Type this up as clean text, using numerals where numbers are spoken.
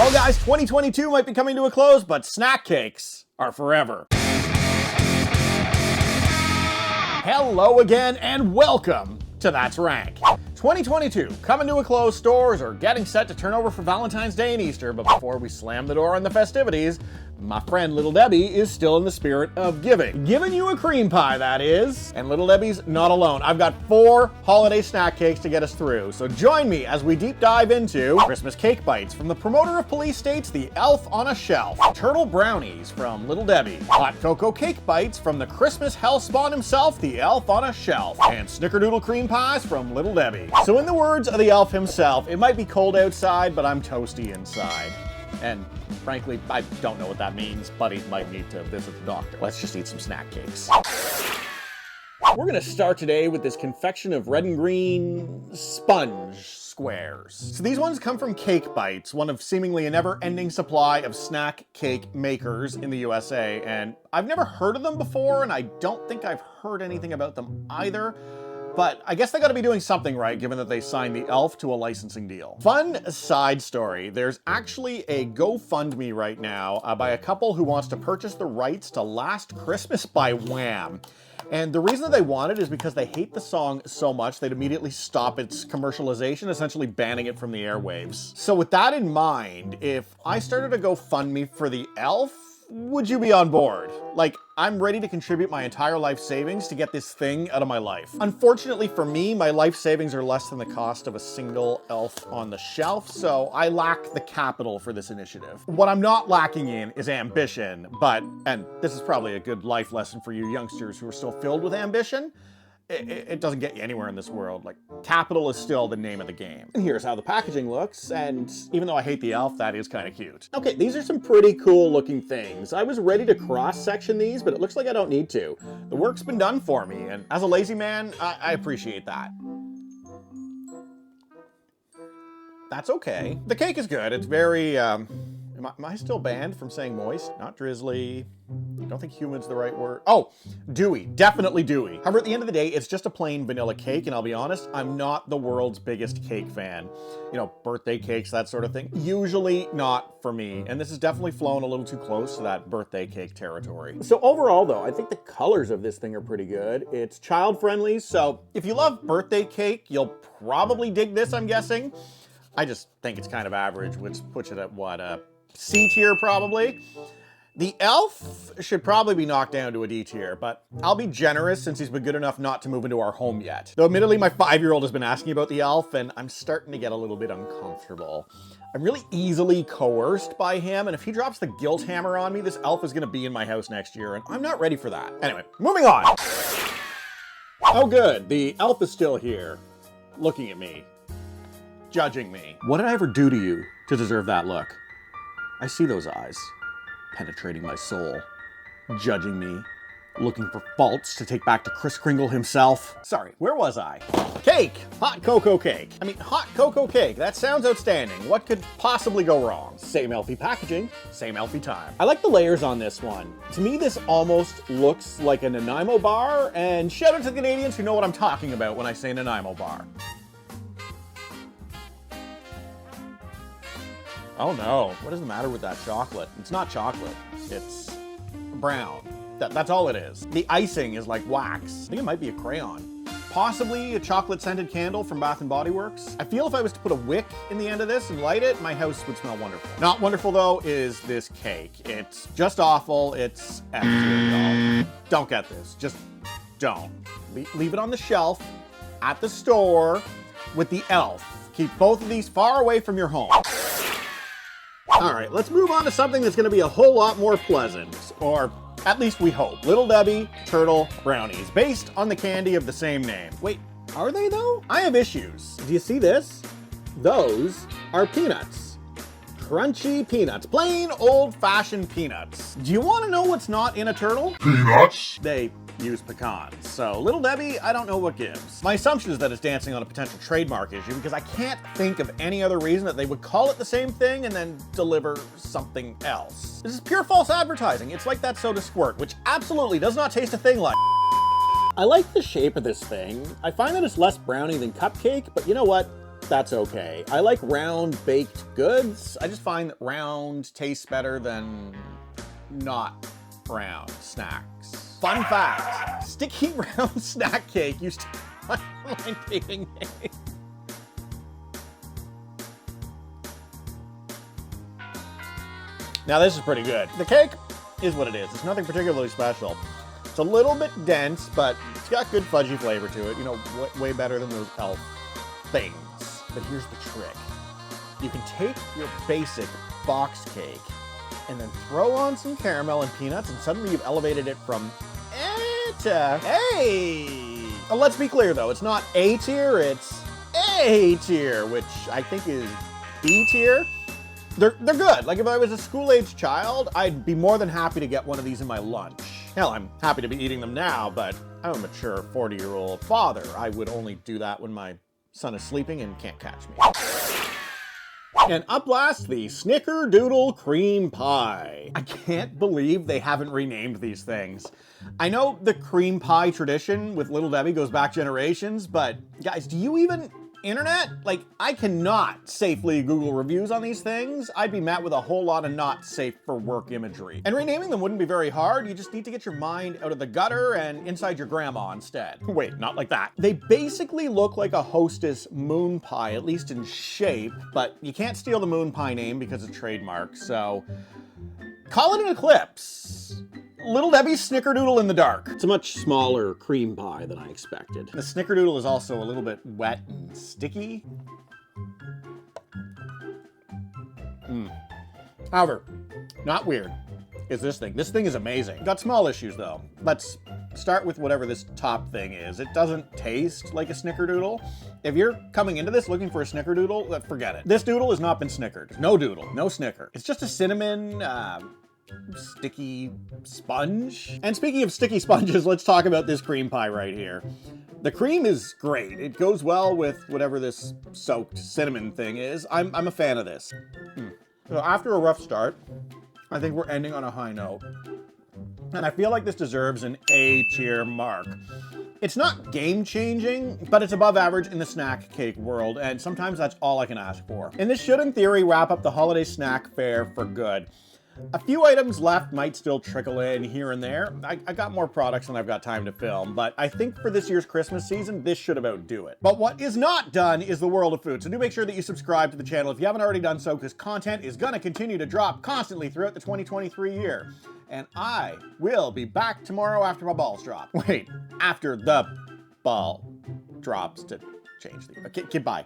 Well guys, 2022 might be coming to a close, but snack cakes are forever. Hello again and welcome to That's Rank. 2022 coming to a close, stores are getting set to turn over for Valentine's Day and Easter, but before we slam the door on the festivities, my friend Little Debbie is still in the spirit of giving. Giving you a cream pie, that is. And Little Debbie's not alone. I've got 4 holiday snack cakes to get us through. So join me as we deep dive into Christmas Cakebites from the promoter of Police States, the Elf on a Shelf. Turtle Brownies from Little Debbie. Hot Cocoa Cakebites from the Christmas hell spawn himself, the Elf on a Shelf. And Snickerdoodle cream pies from Little Debbie. So in the words of the elf himself, it might be cold outside, but I'm toasty inside. And frankly, I don't know what that means. Buddy might need to visit the doctor. Let's just eat some snack cakes. We're gonna start today with this confection of red and green sponge squares. So these ones come from Cakebites, one of seemingly a never-ending supply of snack cake makers in the USA. And I've never heard of them before, and I don't think I've heard anything about them either. But I guess they gotta be doing something right, given that they signed the elf to a licensing deal. Fun side story, there's actually a GoFundMe right now by a couple who wants to purchase the rights to Last Christmas by Wham! And the reason that they want it is because they hate the song so much they'd immediately stop its commercialization, essentially banning it from the airwaves. So with that in mind, if I started a GoFundMe for the elf, would you be on board? Like, I'm ready to contribute my entire life savings to get this thing out of my life. Unfortunately for me, my life savings are less than the cost of a single elf on the shelf, so I lack the capital for this initiative. What I'm not lacking in is ambition, but, and this is probably a good life lesson for you youngsters who are still filled with ambition, it doesn't get you anywhere in this world. Like, capital is still the name of the game. And here's how the packaging looks, and even though I hate the elf, that is kind of cute. Okay, these are some pretty cool looking things. I was ready to cross-section these, but it looks like I don't need to. The work's been done for me, and as a lazy man, I appreciate that. That's okay. The cake is good. It's very, am I still banned from saying moist? Not drizzly. I don't think humid's the right word. Oh, dewy, definitely dewy. However, at the end of the day, it's just a plain vanilla cake, and I'll be honest, I'm not the world's biggest cake fan. You know, birthday cakes, that sort of thing. Usually not for me, and this has definitely flown a little too close to that birthday cake territory. So overall though, I think the colors of this thing are pretty good. It's child friendly, so if you love birthday cake, you'll probably dig this, I'm guessing. I just think it's kind of average, which puts it at what, C tier probably. The elf should probably be knocked down to a D tier, but I'll be generous since he's been good enough not to move into our home yet. Though admittedly, my 5-year-old has been asking about the elf, and I'm starting to get a little bit uncomfortable. I'm really easily coerced by him, and if he drops the guilt hammer on me, this elf is gonna be in my house next year, and I'm not ready for that. Anyway, moving on. Oh good, the elf is still here, looking at me, judging me. What did I ever do to you to deserve that look? I see those eyes, penetrating my soul, judging me, looking for faults to take back to Kris Kringle himself. Sorry, where was I? Cake! Hot cocoa cake. I mean, hot cocoa cake. That sounds outstanding. What could possibly go wrong? Same elfy packaging, same elfy time. I like the layers on this one. To me, this almost looks like a Nanaimo bar, and shout out to the Canadians who know what I'm talking about when I say Nanaimo bar. Oh no, what is the matter with that chocolate? It's not chocolate, it's brown. That's all it is. The icing is like wax. I think it might be a crayon. Possibly a chocolate-scented candle from Bath & Body Works. I feel if I was to put a wick in the end of this and light it, my house would smell wonderful. Not wonderful though is this cake. It's just awful, it's F tier, y'all. Don't get this, just don't. Leave it on the shelf, at the store, with the elf. Keep both of these far away from your home. All right, let's move on to something that's gonna be a whole lot more pleasant, or at least we hope. Little Debbie Turtle Brownies, based on the candy of the same name. Wait, are they though? I have issues. Do you see this? Those are peanuts. Crunchy peanuts, plain old-fashioned peanuts. Do you wanna know what's not in a turtle? Peanuts? They use pecans. So Little Debbie, I don't know what gives. My assumption is that it's dancing on a potential trademark issue because I can't think of any other reason that they would call it the same thing and then deliver something else. This is pure false advertising. It's like that soda squirt, which absolutely does not taste a thing like. I like the shape of this thing. I find that it's less brownie than cupcake, but you know what? that's okay. I like round baked goods. I just find that round tastes better than not round snacks. Fun fact, sticky round snack cake used to be my online dating name. Now this is pretty good. The cake is what it is. It's nothing particularly special. It's a little bit dense, but it's got good fudgy flavor to it. You know, way better than those elf things. But here's the trick. You can take your basic box cake and then throw on some caramel and peanuts, and suddenly you've elevated it from eh to hey. Let's be clear though, it's not A tier, it's A tier, which I think is B tier. They're good. Like if I was a school-aged child, I'd be more than happy to get one of these in my lunch. Hell, I'm happy to be eating them now, but I'm a mature 40-year-old father. I would only do that when my son is sleeping and can't catch me. And up last, the Snickerdoodle cream pie. I can't believe they haven't renamed these things. I know the cream pie tradition with Little Debbie goes back generations, but guys, do you even internet? Like, I cannot safely Google reviews on these things. I'd be met with a whole lot of not safe for work imagery. And renaming them wouldn't be very hard. You just need to get your mind out of the gutter and inside your grandma instead. Wait, not like that. They basically look like a Hostess moon pie, at least in shape, but you can't steal the moon pie name because it's trademarked, so call it an eclipse. Little Debbie's Snickerdoodle in the dark. It's a much smaller cream pie than I expected. The Snickerdoodle is also a little bit wet and sticky. However, not weird is this thing. This thing is amazing. Got small issues though. Let's start with whatever this top thing is. It doesn't taste like a Snickerdoodle. If you're coming into this looking for a Snickerdoodle, forget it. This doodle has not been snickered. No doodle, no snicker. It's just a cinnamon, sticky sponge. And speaking of sticky sponges, let's talk about this cream pie right here. The cream is great. It goes well with whatever this soaked cinnamon thing is. I'm a fan of this. So after a rough start, I think we're ending on a high note. And I feel like this deserves an A tier mark. It's not game-changing, but it's above average in the snack cake world, and sometimes that's all I can ask for. And this should, in theory, wrap up the holiday snack fair for good. A few items left might still trickle in here and there. I got more products than I've got time to film, but I think for this year's Christmas season, this should about do it. But what is not done is the world of food, so do make sure that you subscribe to the channel if you haven't already done so, because content is gonna continue to drop constantly throughout the 2023 year. And I will be back tomorrow after my balls drop. Wait, after the ball drops to change the... Okay, goodbye.